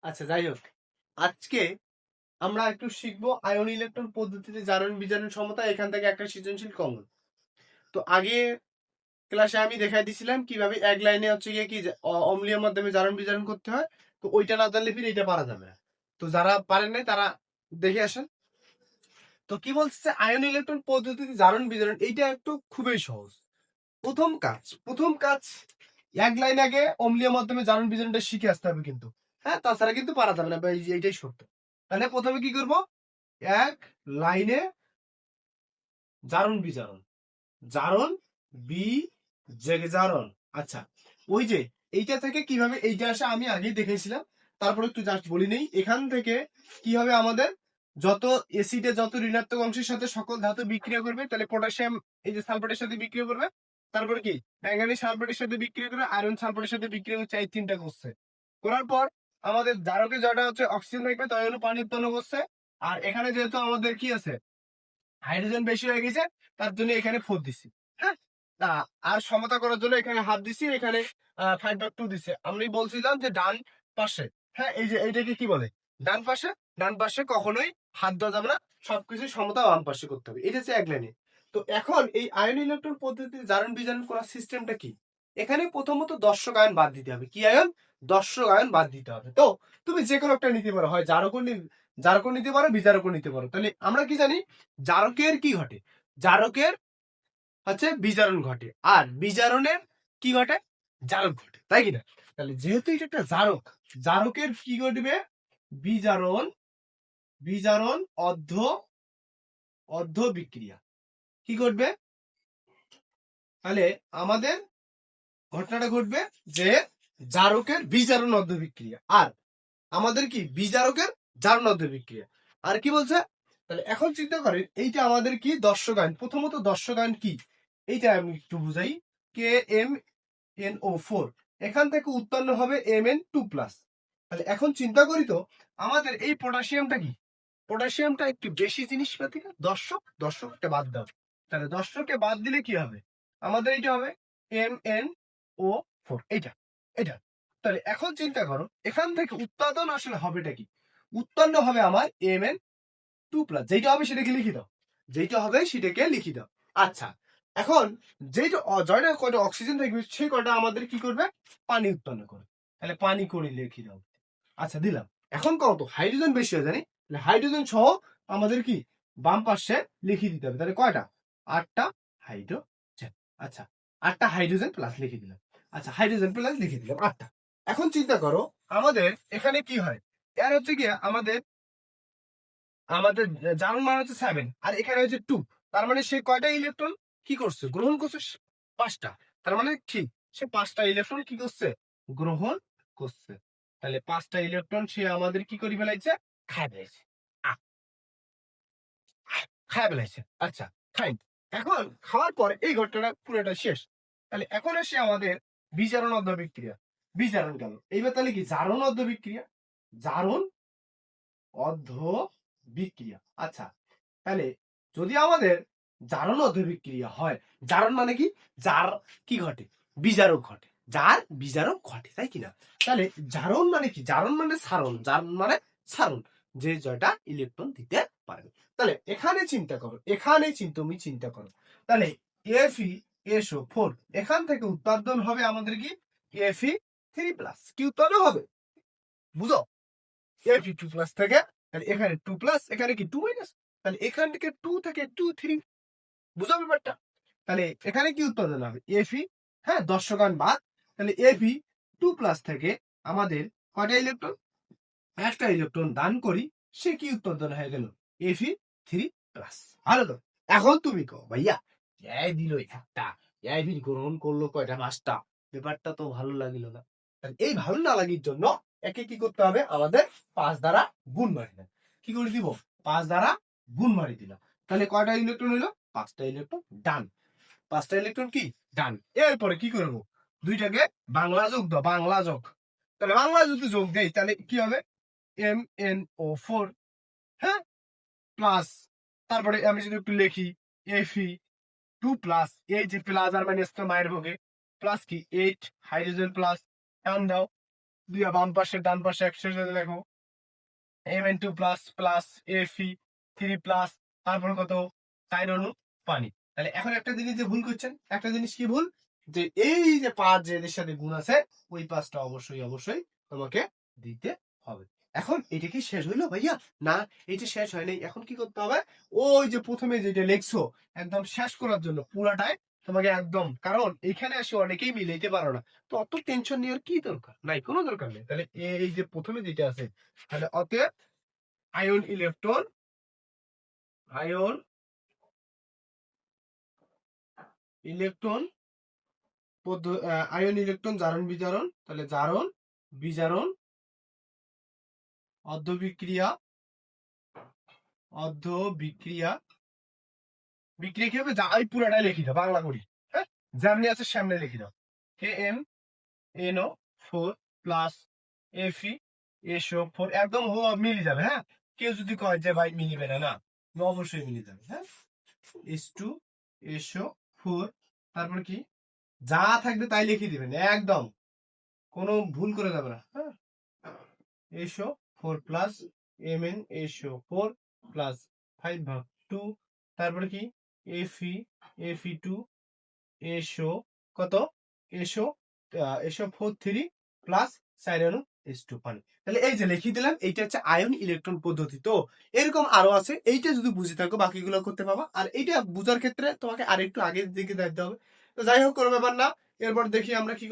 আচ্ছা, যাই হোক, আজকে আমরা একটু শিখবো আয়ন ইলেকট্রন পদ্ধতিতে জারণ বিজারণ সমতা। এখান থেকে একটা সৃজনশীল কমন। তো আগে ক্লাসে আমি দেখাই দিছিলাম কিভাবে এক লাইনে হচ্ছে গিয়ে কি অম্লীয় মাধ্যমে জারণ বিজারণ করতে হয়। তো ওইটা না জানলে ফির এইটা পারা যাবে না। তো যারা পারেন নাই তারা দেখে আসেন। তো কি বলছে, আয়ন ইলেকট্রন পদ্ধতিতে জারণ বিজারণ এইটা একটু খুবই সহজ। প্রথম কাজ এক লাইন আগে অম্লীয় মাধ্যমে জারণ বিজারণটা শিখে আসতে হবে কিন্তু। হ্যাঁ, তাছাড়া কিন্তু পারা যাবে না, এইটাই সত্য। তাহলে প্রথমে কি করব, এক লাইনে জারণ বিজারণ, জারণ বি জেগে জারণ। আচ্ছা, ওই যে এইটা থেকে কিভাবে এইটা আসে আমি আগেই দেখেছিলাম, তারপরে একটু জাস্ট বলি নেই। এখান থেকে কি হবে, আমাদের যত এসিডে যত ঋণাত্মক অংশের সাথে সকল ধাতু বিক্রিয়া করবে, তাহলে পটাশিয়াম এই যে সালফেটের সাথে বিক্রিয়া করবে, তারপরে কি ম্যাঙ্গানিজ সালফেটের সাথে বিক্রিয়া করে আয়রন সালফেটের সাথে বিক্রিয়া হচ্ছে, এই তিনটা করছে। করার পর আমাদের জারকে যেটা হচ্ছে অক্সিজেন থাকবে, তাই হলো পানি উৎপন্ন করছে। আর এখানে যেহেতু আমাদের কি আছে, হাইড্রোজেন বেশি হয়ে গেছে, তার জন্য এখানে 4 দিছি। হ্যাঁ, তা আর সমতা করার জন্য এখানে হাফ দিছি, এখানে 5/2 দিছে। আমি বলছিলাম যে ডান পাশে, হ্যাঁ এই যে এইটাকে কি বলে, ডান পাশে। ডান পাশে কখনোই হাত দেওয়া যাবে না, সবকিছু সমতা বাম পাশে করতে হবে। এটা হচ্ছে এক লাইনে। তো এখন এই আয়ন ইলেকট্রন পদ্ধতিতে জারণ বিজারণ করার সিস্টেমটা কি, এখানে প্রথমত দর্শক আয়ন বাদ দিতে হবে। কি আয়ন? দর্শক আয়ন বাদ দিতে হবে। তো তুমি যে কোনো একটা নিতে পারো, হয় জারকও নিতে পারো, বিজারকও নিতে পারো। তাহলে আমরা কি জানি, জারকের কি ঘটে, জারকের হচ্ছে বিজারণ ঘটে, আর বিজারণের কি ঘটে, জারক ঘটে, তাই কিনা? তাহলে যেহেতু এটা একটা জারক, জারকের কি ঘটবে, বিজারণ, বিজারণ অর্ধ অর্ধ বিক্রিয়া কি ঘটবে, তাহলে আমাদের ঘটনাটা ঘটবে যে জারকের বিজারণ অর্ধ বিক্রিয়া, আর আমাদের কি বিজারকের জারণ অর্ধ বিক্রিয়া। আর কি বলছে, তাহলে এখন চিন্তা করেন, এইটা আমাদের কি দর্শকায়ন। প্রথমত দর্শকায়ন কি, এইটা আমি একটু বুঝাই। কে এম এন ও 4, এখান থেকে উৎপন্ন হবে Mn2+। তাহলে এখন চিন্তা করি তো, আমাদের এই পটাশিয়ামটা কি, পটাশিয়ামটা একটু বেশি জিনিসপাতি না, দর্শকটা বাদ দাও। তাহলে দর্শককে বাদ দিলে কি হবে, আমাদের এটা হবে MnO4, এইটা এটা। তাহলে এখন চিন্তা করো, এখান থেকে উৎপাদন আসলে হবেটা কি, উৎপন্ন হবে আমার Mn2+। যেটা হবে সেটাকে লিখে দাও, যেটা হবে সেটাকে লিখে দাও। আচ্ছা, এখন যেটা জয়টা কয়টা অক্সিজেন থাকবে, সেই কয়টা আমাদের কি করবে, পানি উৎপন্ন করবে। তাহলে পানি করে লিখে দাও। আচ্ছা, দিলাম। এখন কত হাইড্রোজেন বেশি হয়ে জানি, হাইড্রোজেন সহ আমাদের কি বাম পাশে লিখে দিতে হবে। তাহলে কয়টা, 8টা হাইড্রোজেন। আচ্ছা, 8টা হাইড্রোজেন প্লাস লিখে দিলাম। আচ্ছা, হাইড্রোজেন প্লাস লিখে দিলাম 8টা। এখন চিন্তা করো, আমাদের এখানে কি হয়, এর হচ্ছে কি আমাদের আমাদের জার্মান মান হচ্ছে 7, আর এখানে হচ্ছে 2। তার মানে সে কয়টা ইলেকট্রন কি করছে, গ্রহণ করছে, 5টা। তার মানে কি, সে 5টা ইলেকট্রন কি করছে, গ্রহণ করছে। তাহলে 5টা ইলেকট্রন সে আমাদের কি করে ফেলাইছে, খায় ফেলাইছে। আহ, খায় ফেলাইছে। আচ্ছা, ফাইন। এখন খাওয়ার পরে এই ঘটনাটা পুরোটা শেষ। তাহলে এখন আসে আমাদের বিজারণ অর্ধ বিক্রিয়া। বিজারণ গেল, এইবার তাহলে কি জারণ অর্ধ বিক্রিয়া, জারণ অর্ধ বিক্রিয়া। আচ্ছা, তাহলে যদি আমাদের জারণ অধিবিক্রিয়া হয়, জারণ মানে কি, যার কি ঘটে, বিজারক ঘটে, যার বিজারক ঘটে, তাই কিনা? তাহলে জারণ মানে কি, জারণ মানে সারণ, জারণ মানে সারণ, যে জয়টা ইলেকট্রন দিতে পারবে। তাহলে এখানে চিন্তা করো, এখানে তুমি চিন্তা করো, তাহলে Fe SO4, এখান থেকে উৎপাদন হবে আমাদের কি Fe3+, কি উৎপাদন হবে, বুঝো, Fe2+ থেকে, তাহলে এখানে 2+, এখানে কি 2-, তাহলে এখান থেকে 2 থেকে 2 3, বুঝো ব্যাপারটা। তাহলে এখানে কি উৎপাদন হবে, Fe, হ্যাঁ দর্শকায়ন বাদ। তাহলে Fe2+ থেকে আমাদের কয়টা ইলেকট্রন, একটা ইলেকট্রন দান করি, সে কি উৎপাদন হয়ে গেল, Fe3+। ভালো তো, এখন তুমি কো ভাইয়া, এই দিল একটা, এই গ্রহণ করলো কয়টা, 5টা, ব্যাপারটা তো ভালো লাগিল না। এই ভালো না লাগির জন্য একে কি করতে হবে, আমাদের 5 দ্বারা গুণ মারি দেন। কি করে দিব, 5 দ্বারা গুণ মারি দিলাম। তাহলে কয়টা ইলেকট্রন হইলো, 5টা ইলেকট্রন ডান, 5টা ইলেকট্রন কি ডান। এরপরে কি করবো, দুইটাকে বাংলা যোগ দাও, বাংলা যোগ। তাহলে বাংলা যদি যোগ দেই, তাহলে কি হবে, MnO4, হ্যাঁ, প্লাস, তারপরে আমি যদি একটু লিখি Fe2+, এই যে প্লাস আর মাইনাস তো মায়ের ভোগে, প্লাস কি 8 হাইড্রোজেন প্লাস, টান দাও, দুই বাম পাশে ডান পাশে একসাথে দেখো Mn2 plus plus Fe3 plus, তারপর কত 4 অণু পানি। তাহলে এখন একটা জিনিস যে ভুল করছেন, একটা জিনিস কি ভুল, যে এই যে 5 যে এদের সাথে গুণ আছে ওই 5টা অবশ্যই অবশ্যই তোমাকে দিতে হবে। এখন এটা কি শেষ হইলো ভাইয়া? না, এটা শেষ হয় নাই। এখন কি করতে হবে, ওই যে প্রথমে যেটা লিখছো একদম শেষ করার জন্য পুরাটাই তোমাকে একদম, কারণ এখানে এসে অনেকেই মিলাইতে পারো না, তো অত টেনশন নেওয়ার কি দরকার নাই, কোনো দরকার নেই। তাহলে এই যে প্রথমে যেটা আছে, তাহলে অতএব ion electron, ion electron ion electron জারণ বিজারণ, তাহলে জারণ বিজারণ অর্ধবিক্রিয়া, অর্ধবিক্রিয়া বিক্রিয়া কি হবে, যা ওই পুরাটাই লিখি দাও বাংলা করি, হ্যাঁ যেমনি আছে সামনে লিখি দাও। KMnO4 প্লাস FeSO4 একদম মিলে যাবে। হ্যাঁ, কেউ যদি কয় যে ভাই মিলিবে না, না অবশ্যই মিলে যাবে। হ্যাঁ, H2SO4, তারপর কি যা থাকবে তাই লিখে দিবেন একদম, কোনো ভুল করে যাবে না। হ্যাঁ, SO4 প্লাস MnSO4 প্লাস 5/2, তারপরে কি Fe2 এসো কত SO4 3 প্লাস 4 অণু H2 পানি। তাহলে এই যে লিখে দিলাম, এইটা হচ্ছে আয়ন ইলেকট্রন পদ্ধতি। তো এরকম আরো আছে, এইটা যদি বুঝে থাকো বাকিগুলো করতে পারবা। আর এইটা বুঝার ক্ষেত্রে তোমাকে আরেকটু আগের দিকে যাইতে হবে। তো যাই হোক, কোনো ব্যাপার না। এরপর দেখি আমরা কি